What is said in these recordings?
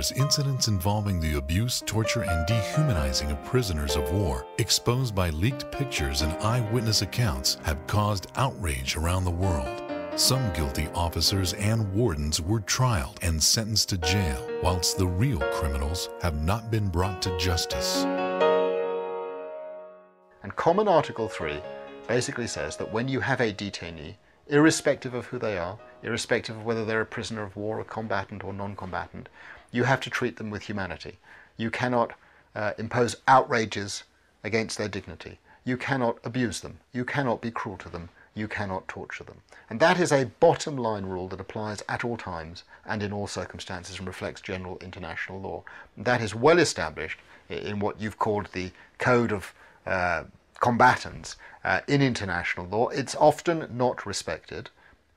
years, incidents involving the abuse, torture, and dehumanizing of prisoners of war, exposed by leaked pictures and eyewitness accounts, have caused outrage around the world. Some guilty officers and wardens were trialed and sentenced to jail, whilst the real criminals have not been brought to justice. And Common Article 3 basically says that when you have a detainee, irrespective of who they are, irrespective of whether they're a prisoner of war, a combatant or non-combatant, you have to treat them with humanity. You cannot impose outrages against their dignity. You cannot abuse them. You cannot be cruel to them. You cannot torture them. And that is a bottom line rule that applies at all times and in all circumstances and reflects general international law. That is well established in what you've called the Code of Combatants in international law. It's often not respected,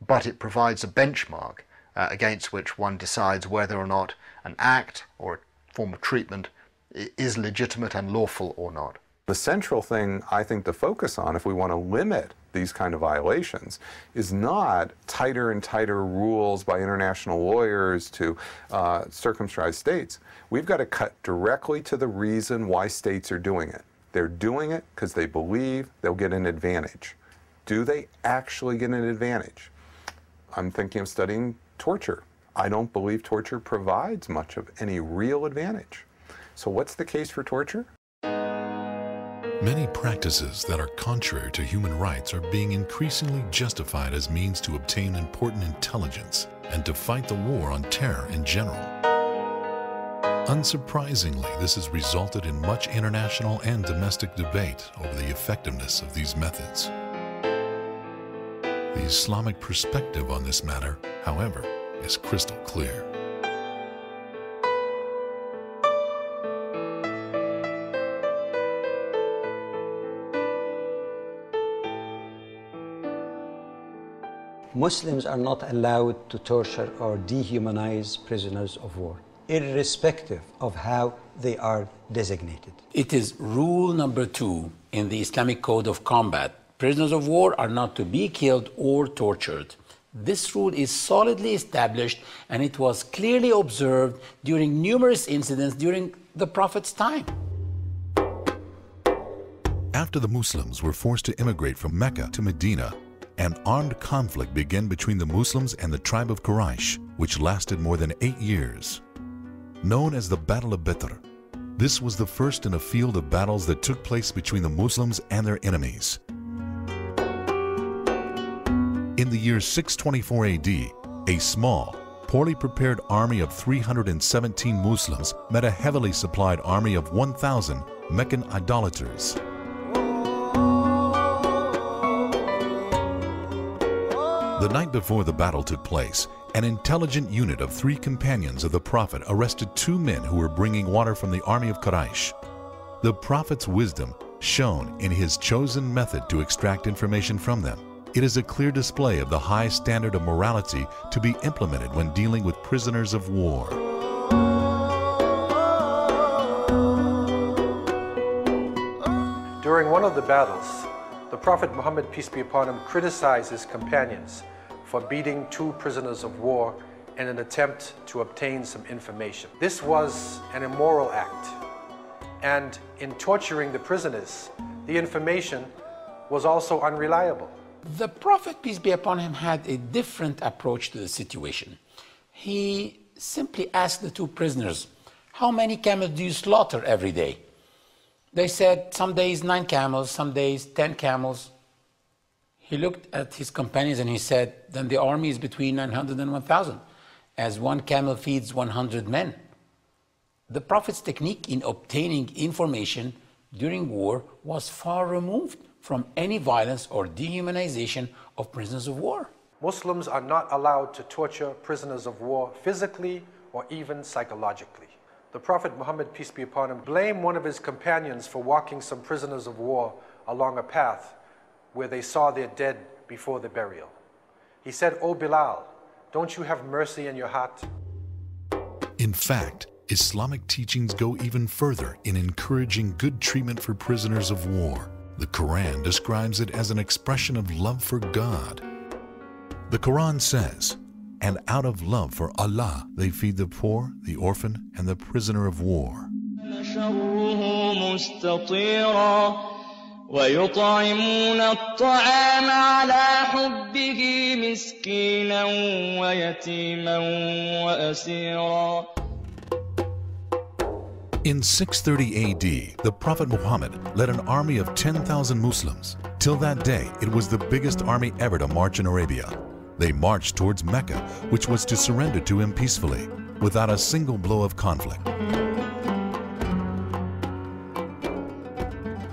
but it provides a benchmark against which one decides whether or not an act or a form of treatment is legitimate and lawful or not. The central thing I think to focus on if we want to limit these kind of violations is not tighter and tighter rules by international lawyers to circumscribe states. We've got to cut directly to the reason why states are doing it. They're doing it because they believe they'll get an advantage. Do they actually get an advantage? I'm thinking of studying torture. I don't believe torture provides much of any real advantage. So what's the case for torture? Many practices that are contrary to human rights are being increasingly justified as means to obtain important intelligence and to fight the war on terror in general. Unsurprisingly, this has resulted in much international and domestic debate over the effectiveness of these methods. The Islamic perspective on this matter, however, is crystal clear. Muslims are not allowed to torture or dehumanize prisoners of war, irrespective of how they are designated. It is rule number 2 in the Islamic Code of Combat. Prisoners of war are not to be killed or tortured. This rule is solidly established and it was clearly observed during numerous incidents during the Prophet's time. After the Muslims were forced to immigrate from Mecca to Medina, an armed conflict began between the Muslims and the tribe of Quraysh, which lasted more than 8 years. Known as the Battle of Badr, this was the first in a field of battles that took place between the Muslims and their enemies. In the year 624 AD, a small, poorly prepared army of 317 Muslims met a heavily supplied army of 1,000 Meccan idolaters. The night before the battle took place, an intelligent unit of 3 companions of the Prophet arrested 2 men who were bringing water from the army of Quraysh. The Prophet's wisdom shone in his chosen method to extract information from them. It is a clear display of the high standard of morality to be implemented when dealing with prisoners of war. During one of the battles, the Prophet Muhammad, peace be upon him, criticized his companions for beating 2 prisoners of war in an attempt to obtain some information. This was an immoral act, and in torturing the prisoners, the information was also unreliable. The Prophet, peace be upon him, had a different approach to the situation. He simply asked the 2 prisoners, "How many camels do you slaughter every day?" They said, "Some days 9 camels, some days 10 camels. He looked at his companions and he said, "Then the army is between 900 and 1,000, as 1 camel feeds 100 men." The Prophet's technique in obtaining information during war was far removed from any violence or dehumanization of prisoners of war. Muslims are not allowed to torture prisoners of war physically or even psychologically. The Prophet Muhammad, peace be upon him, blamed one of his companions for walking some prisoners of war along a path where they saw their dead before the burial. He said, "O Bilal, don't you have mercy in your heart?" In fact, Islamic teachings go even further in encouraging good treatment for prisoners of war. The Quran describes it as an expression of love for God. The Quran says, and out of love for Allah, they feed the poor, the orphan, and the prisoner of war. ويطعمون الطعام على حبه مسكينا ويتيما وأسيرا. In 630 AD, the Prophet Muhammad led an army of 10,000 Muslims. Till that day, it was the biggest army ever to march in Arabia. They marched towards Mecca, which was to surrender to him peacefully, without a single blow of conflict.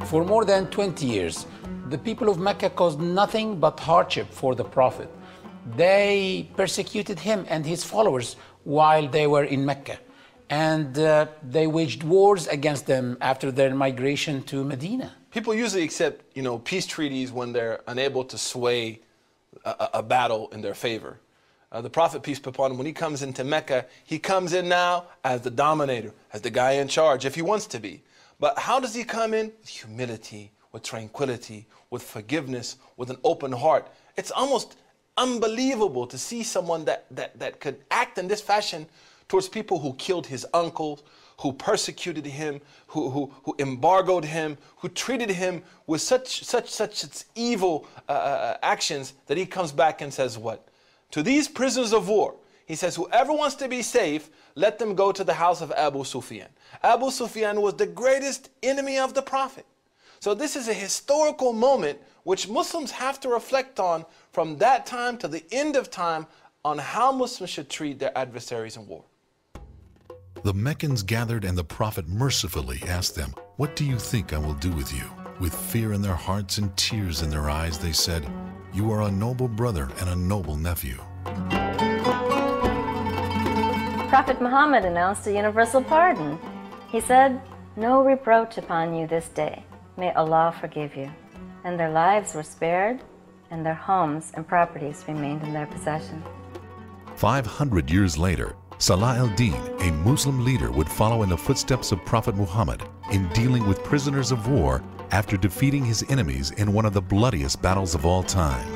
For more than 20 years, the people of Mecca caused nothing but hardship for the Prophet. They persecuted him and his followers while they were in Mecca. And they waged wars against them after their migration to Medina. People usually accept, peace treaties when they're unable to sway a battle in their favor. The Prophet, peace be upon him, when he comes into Mecca, he comes in now as the dominator, as the guy in charge, if he wants to be. But how does he come in? With humility, with tranquility, with forgiveness, with an open heart. It's almost unbelievable to see someone that could act in this fashion towards people who killed his uncles, who persecuted him, who embargoed him, who treated him with such evil actions, that he comes back and says what? To these prisoners of war, he says, whoever wants to be safe, let them go to the house of Abu Sufyan. Abu Sufyan was the greatest enemy of the Prophet. So this is a historical moment which Muslims have to reflect on from that time to the end of time, on how Muslims should treat their adversaries in war. The Meccans gathered, and the Prophet mercifully asked them, "What do you think I will do with you?" With fear in their hearts and tears in their eyes, they said, "You are a noble brother and a noble nephew." Prophet Muhammad announced a universal pardon. He said, "No reproach upon you this day. May Allah forgive you." And their lives were spared, and their homes and properties remained in their possession. 500 years later, Salah al-Din, a Muslim leader, would follow in the footsteps of Prophet Muhammad in dealing with prisoners of war after defeating his enemies in one of the bloodiest battles of all time.